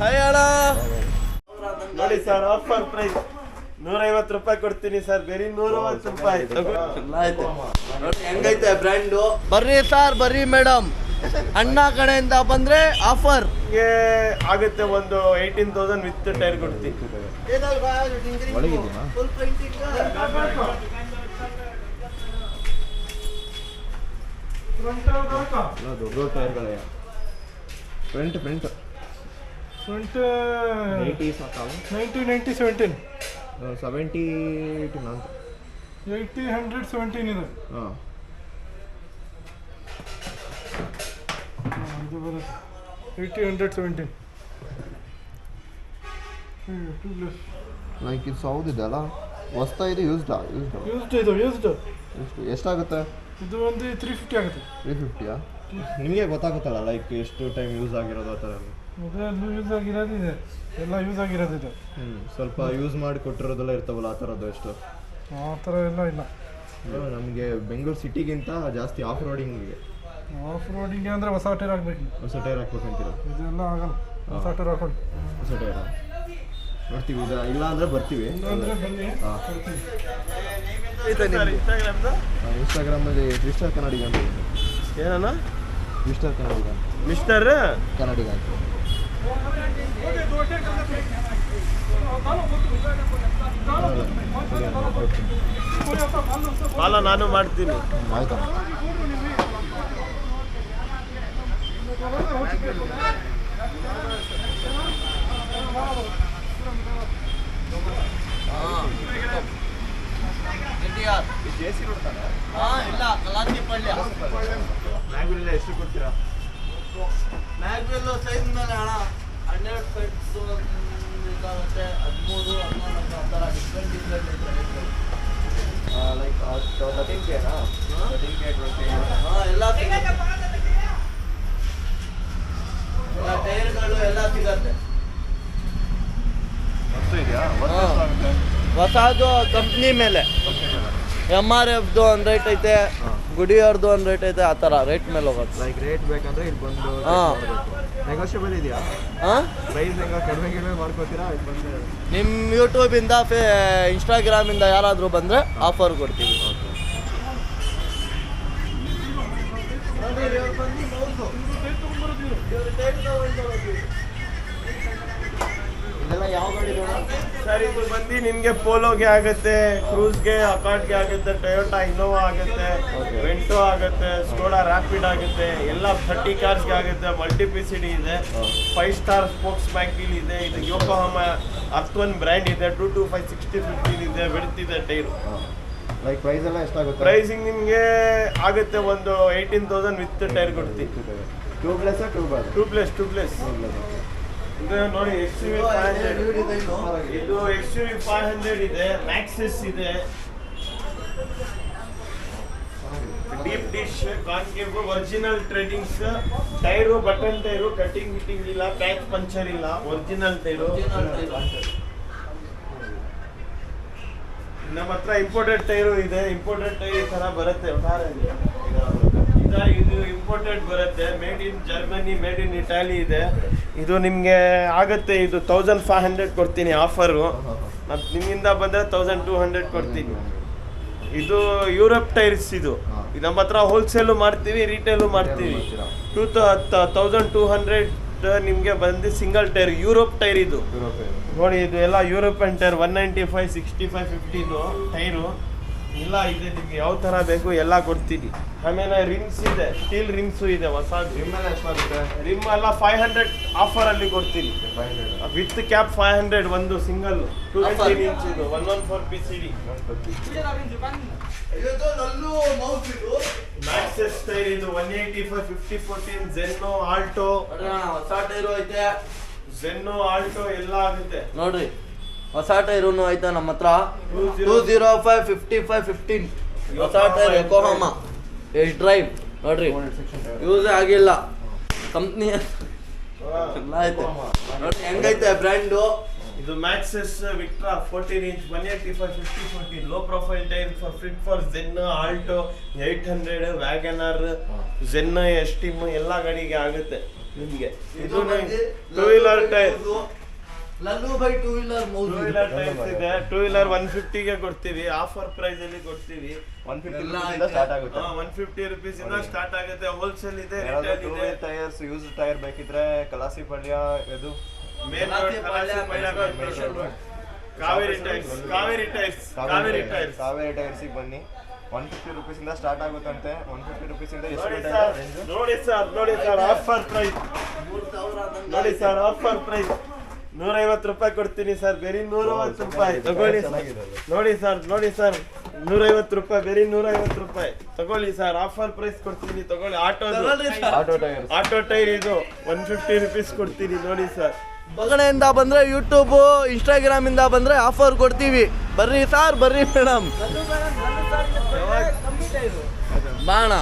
Hi ಅಣ್ಣ. ನೋಡಿ sir, offer price 150 ರೂಪಾಯಿ ಕೊಡ್ತೀನಿ ಸರ್, ಬರೀ 150 ರೂಪಾಯಿ. ಆಯ್ತು ನೋಡಿ ಹೆಂಗೈತೆ ಬ್ರ್ಯಾಂಡು. ಬರ್ರಿ ಸರ್, ಬರ್ರಿ ಮೇಡಮ್. ಅಣ್ಣ ಕಡೆಯಿಂದ ಬಂದ್ರೆ ಆಫರ್ ಆಗುತ್ತೆ. ಒಂದು 18,000 ವಿತ್ ಟೈರ್ ಕೊಡ್ತೀನಿ. ದೊಡ್ಡ ಟೈರ್ಗಳೇ. ಫ್ರಂಟ್ 80 ಸಾಕಾವು. 90 17 70 to 80 100 17 ಇದೆ. ಹಾಂ, ಇದು ಬರುತ್ತೆ 80 100 17. ಲೈಕ್ ಇದು ಸೌದಿದೆ ಅಲ್ಲ, ಹೊಸ್ತಾ ಇದು ಯೂಸ್ಡ್ ಎಷ್ಟಾಗುತ್ತೆ? ಇದು ಒಂದು 350 ಆಗುತ್ತೆ. 350ಯಾ? ನಿಮಗೆ ಗೊತ್ತಾಗುತ್ತಲ್ಲ ಲೈಕ್ ಎಷ್ಟು ಟೈಮ್ ಯೂಸ್ ಆಗಿರೋದು ಆ ಥರ. ಅದೆಲ್ಲ ಯೂಸ್ ಆಗಿರೋದಿದೆ, ಎಲ್ಲ ಯೂಸ್ ಆಗಿರೋದಿದೆ. ಸ್ವಲ್ಪ ಯೂಸ್ ಮಾಡಿ ಕೊಟ್ಟಿರೋದೆಲ್ಲ ಇರ್ತಾವಲ್ಲ ಆ ಥರದ್ದು ಎಷ್ಟು? ಆ ಥರ ಎಲ್ಲ ಇಲ್ಲ. ನಮಗೆ ಬೆಂಗಳೂರು ಸಿಟಿಗಿಂತ ಜಾಸ್ತಿ ಆಫ್ ರೋಡಿಂಗಿಗೆ. ಆಫ್ ರೋಡಿಂಗ್ಗೆ ಅಂದರೆ ಹೊಸ ಟೈರ್ ಹಾಕ್ಬೇಕು. ಹೊಸ ಟೈರ್ ಹಾಕ್ಬೇಕಂತೀರ? ಇದೆಲ್ಲ ಆಗಲ್ಲ, ಹೊಸ ಟೈರ್ ಹಾಕೊಂಡು. ಹೊಸ ಟೈರ ನೋಡ್ತೀವಿ, ಇಲ್ಲ ಅಂದರೆ ಬರ್ತೀವಿ. ಅಂದರೆ ಬನ್ನಿ. ಹಾಂ, ಇನ್ಸ್ಟಾಗ್ರಾಮ್ದು ಇನ್ಸ್ಟಾಗ್ರಾಮಲ್ಲಿ ಟ್ವಿಸ್ಟರ್ ಕನ್ನಡಿಗ ಅಂತ ಇದೆ. ಏನಣ್ಣ? ಟ್ವಿಸ್ಟರ್ ಕನ್ನಡಿಗ, ಮಿಸ್ಟರ್ ಕನ್ನಡಿಗ ಅಂತ. ಫಾಲೋ ನಾನು ಮಾಡ್ತೀನಿ. ಆಯ್ತಾ? ಇಲ್ಲ ಕಲಾತಿ ಪಲ್ಯ ಮ್ಯಾಗ್ವಿಲ್ ಎಷ್ಟು ಕೊಡ್ತೀರಾ? ಮ್ಯಾಗ್ವೆಲ್ ಸೈಜ್ ಮೇಲೆ ಅಣ್ಣ 12 ಫೀಟ್ಸು ಇದಾಗುತ್ತೆ, 13 14 ಆ ಥರ ಡಿಫ್ರೆಂಟ್ ಲೈಕ್ 13K-ನಾ? 13K 20? ಹಾಂ, ಎಲ್ಲ ಸಿಗುತ್ತೆ. ಟೈರ್ಗಳು ಎಲ್ಲ ಸಿಗತ್ತೆ. ಹೊಸದು ಕಂಪ್ನಿ ಮೇಲೆ MRFದು ಒಂದು ರೇಟ್ ಐತೆ, ಗುಡಿಯವ್ರದ್ದು ಒಂದು ರೇಟ್ ಐತೆ, ಆ ಥರ ರೇಟ್ ಮೇಲೆ ಹೋಗುತ್ತೆ. ಲೈಕ್ ರೇಟ್ ಬೇಕಂದ್ರೆ ಇಲ್ಲಿ ಬಂದು ನೆಗೋಷಿಯಬಲ್ ಇದೆಯಾ? ಹಾಂ, ಪ್ರೈಸ್ ಹೆಂಗೆ ಕಡಿಮೆ ಮಾಡ್ಕೋತೀರಾ? ಇಲ್ಲಿ ಬಂದು ನಿಮ್ಮ ಯೂಟ್ಯೂಬಿಂದ ಇನ್ಸ್ಟಾಗ್ರಾಮಿಂದ ಯಾರಾದರೂ ಬಂದರೆ ಆಫರ್ ಕೊಡ್ತೀವಿ. ಇದೆಲ್ಲ ಯಾವ ಗಾಡಿ ಸರ್, ಇದು ಬಂದು ನಿಮಗೆ ಪೋಲೋಗೆ ಆಗುತ್ತೆ, ಕ್ರೂಸ್ಗೆ, ಅಕಾರ್ಡ್ಗೆ ಆಗುತ್ತೆ, ಟೊಯೋಟಾ ಇನೋವಾ ಆಗುತ್ತೆ, ವೆಂಟೋ ಆಗುತ್ತೆ, ಸ್ಕೋಡಾ ರ್ಯಾಪಿಡ್ ಆಗುತ್ತೆ, ಎಲ್ಲ 30 ಕಾರ್ಸ್ಗೆ ಆಗುತ್ತೆ. ಮಲ್ಟಿಪಿಸಿಟಿ ಇದೆ, 5 ಸ್ಟಾರ್ ಸ್ಪೋಕ್ಸ್ ಬ್ಯಾಕಿಲ್ ಇದೆ. ಇದು ಯೋಕೋಹಾಮಾ ಅರ್ಥ್1 ಬ್ರ್ಯಾಂಡ್ ಇದೆ. 225 60-15 ಇದೆ, ಬೆಡ್ತಿದೆ ಟೈರು. ಲೈಕ್ ಪ್ರೈಸ್ ಎಲ್ಲ ಎಷ್ಟಾಗುತ್ತೆ? ಪ್ರೈಸಿಂಗ್ ನಿಮಗೆ ಆಗುತ್ತೆ ಒಂದು 18,000 ವಿತ್ ಟೈರ್ ಕೊಡ್ತೀವಿ. ಟ್ಯೂಬ್ಲೆಸ್ಸಾ ಟೂಪ್ಲೆಸ್ ಇದು ನೋಡಿ XUV 500. ಇದು XUV 500 ಇದೆ, ಮ್ಯಾಕ್ಸಿಸ್ ಇದೆ, deep dish, concave, original treadings tyre, button tyre, cutting ಗಿಟಿಂಗ್ ಇಲ್ಲ, ಪ್ಯಾಚ್ ಪಂಚರ್ ಇಲ್ಲ, ಒರಿಜಿನಲ್ ಟೈರು. ನಮ್ಮ ಹತ್ರ ಇಂಪೋರ್ಟೆಡ್ ಟೈರು ಇದೆ. ಇಂಪೋರ್ಟೆಡ್ ಟೈರ್ ಈ ಥರ ಬರುತ್ತೆ. ಇದು ಇಂಪೋರ್ಟೆಡ್ ಬರುತ್ತೆ, made in Germany, made in Italy ಇದೆ. ಇದು ನಿಮಗೆ ಆಗುತ್ತೆ, ಇದು 1500 ಕೊಡ್ತೀನಿ ಆಫರು. ಮತ್ತು ನಿಮ್ಮಿಂದ ಬಂದರೆ 1200 ಕೊಡ್ತೀನಿ. ಇದು ಯುರೋಪ್ ಟೈರ್ಸ್. ಇದು ನಮ್ಮ ಹತ್ರ ಹೋಲ್ಸೇಲು ಮಾಡ್ತೀವಿ, ರಿಟೇಲು ಮಾಡ್ತೀವಿ. 1200 ನಿಮಗೆ ಬಂದು ಸಿಂಗಲ್ ಟೈರ್ ಯುರೋಪ್ ಟೈರ್. ಇದು ನೋಡಿ, ಇದು ಎಲ್ಲ ಯುರೋಪಿಯನ್ ಟೈರ್ 195 65 15 ಟೈರು ಇಲ್ಲ ಇದೆ. ನಿಮ್ಗೆ ಯಾವ ಥರ ಬೇಕು ಎಲ್ಲ ಕೊಡ್ತೀನಿ. ಆಮೇಲೆ ರಿಮ್ಸ್ ಇದೆ, ಸ್ಟೀಲ್ ರಿಮ್ಸು ಇದೆ ಹೊಸ. ರಿಮ್ ಎಲ್ಲ 500 ಆಫರಲ್ಲಿ ಕೊಡ್ತೀನಿ. ವಿತ್ ಕ್ಯಾಪ್ 500 ಒಂದು ಸಿಂಗಲ್ 220 ಇಂಚ್ ಇದು 114 PCD. ಮ್ಯಾಕ್ಸಸ್ ಟೈರ್ ಇದು 185 50-14 ಝೆನ್ನೋ, ಆಲ್ಟೋ ಹೊಸ ಟೈರು ಐತೆ. ಝೆನ್ನೋ, ಆಲ್ಟೋ ಎಲ್ಲ ಆಗುತ್ತೆ ನೋಡ್ರಿ. ಹೊಸ ಟೈರು ಐತೆ ನಮ್ಮ ಹತ್ರ. 205 55 15 ಹೊಸ ಟೈರ್ ಯೋಕೋಹಾಮಾ ಎಸ್ ಡ್ರೈವ್. ನೋಡ್ರಿ, ಯೂಸ್ ಆಗಿಲ್ಲ, ಕಂಪ್ನಿ ಎಲ್ಲ ಐತೆ. ನೋಡ್ರಿ ಹೆಂಗೈತೆ ಬ್ರ್ಯಾಂಡು. ಇದು Maxxis Victra 14 inch 185 50-14 low profile tyre fit for Zen, Alto 800, WagonR, Zen, Esteem ಎಲ್ಲ ಗಾಡಿಗೆ ಆಗುತ್ತೆ. ನಿಮಗೆ ಇದು ಟೂ ವೀಲರ್ ಟೈರ್ ಲಲ್ಲು by two wheeler two wheeler tyres ಇದೆ. ಟೂ ವೀಲರ್ 150ಗೆ ಕೊಡ್ತೀವಿ, ಆಫರ್ ಪ್ರೈಸ್ ಅಲ್ಲಿ ಕೊಡ್ತೀವಿ. 150 ಸ್ಟಾರ್ಟ್ ಆಗುತ್ತೆ. 150 rupees ಇಂದ ಸ್ಟಾರ್ಟ್ ಆಗುತ್ತೆ. ಹೋಲ್ಸೇಲ್ ಇದೆ, ಯಾರಾದ್ರೂ ರಿಟೇಲ್ ಟೂ ಇದೆ. ವೀಲರ್ ಟೈರ್ಸ್ ಯೂಸ್ ಟೈರ್ ಬೇಕಿದ್ರೆ ಕಲಾಸಿ ಪಾಳ್ಯ ಇದು main road Kaveri tyres, Kaveri tyres, Kaveri tyres. Kaveri ಟೈರ್ಸಿಗೆ ಬನ್ನಿ. 150 rupees ಇಂದ ಸ್ಟಾರ್ಟ್ ಆಗುತ್ತಂತೆ. 150 rupees ಇಂದ ಎಷ್ಟು ನೋಡಿ ರೇಟ್ ಸರ್, ರೇಂಜ್? ನೋಡಿ ಸರ್, ನೋಡಿ ಸರ್, ಆಫರ್ ಪ್ರೈಸ್. ನೋಡಿ ಸರ್, ಆಫರ್ ಪ್ರೈಸ್ 150 ರೂಪಾಯಿ ಕೊಡ್ತೀನಿ ಸರ್, ಬೇರೆ 150 ರೂಪಾಯಿ ತಗೊಳ್ಳಿ. ನೋಡಿ ಸರ್, ನೋಡಿ ಸರ್, 150 ರೂಪಾಯಿ, ಬೇರೆ 150 ರೂಪಾಯಿ ತಗೊಳ್ಳಿ ಸರ್, ಆಫರ್ ಪ್ರೈಸ್ ಕೊಡ್ತೀನಿ, ತಗೊಳ್ಳಿ. ಆಟೋ ಟೈರ್ಸ್ ಆಟೋ ಟೈರ್ ಇದು 150 rupees ಕೊಡ್ತೀನಿ. ನೋಡಿ ಸರ್, ಬಗಣೆಯಿಂದ ಬಂದ್ರೆ ಯೂಟ್ಯೂಬ್ ಇನ್ಸ್ಟಾಗ್ರಾಮ್ ಇಂದ ಬಂದ್ರೆ ಆಫರ್ ಕೊಡ್ತೀವಿ. ಬರ್ರಿ ಸರ್, ಬರ್ರಿ ಮೇಡಮ್, ಬಾಣ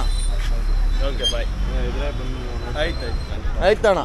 ಓಕೆ ಬಾಯ್. ಇದ್ರೆ ಬಂದು ಆಯ್ತಾಯ್ತು. ಆಯ್ತಣ್ಣ.